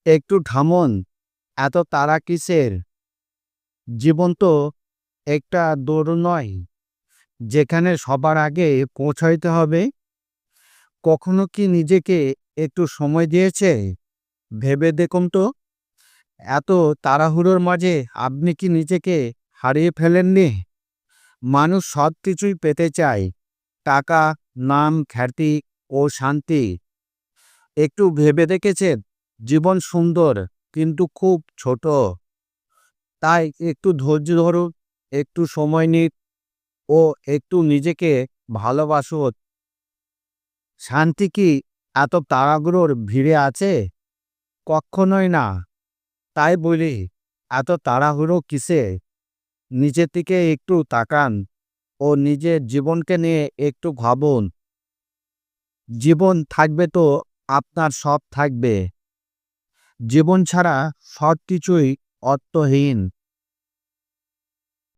একটু থামুন। এত তাড়া কিসের? জীবন তো একটা দৌড় নয়, যেখানে সবার আগে পৌঁছাইতে হবে। কখনো কি নিজেকে একটু সময় দিয়েছে? ভেবে দেখুন তো, এত তাড়াহুড়োর মাঝে আপনি কি নিজেকে হারিয়ে ফেলেননি? মানুষ সব কিছুই পেতে চায়, টাকা, নাম, খ্যাতি ও শান্তি। একটু ভেবে দেখেছেন, জীবন সুন্দর কিন্তু খুব ছোট। তাই একটু ধৈর্য ধরুন, একটু সময় নিন ও একটু নিজেকে ভালোবাসুন। শান্তি কি এত তাড়াহুড়োর ভিড়ে আছে? কক্ষনোই না। তাই বলি, এত তাড়াহুড়ো কিসে? নিজের দিকে একটু তাকান ও নিজের জীবনকে নিয়ে একটু ভাবুন। জীবন থাকবে তো আপনার সব থাকবে। জীবন ছাড়া সব কিছুই অর্থহীন।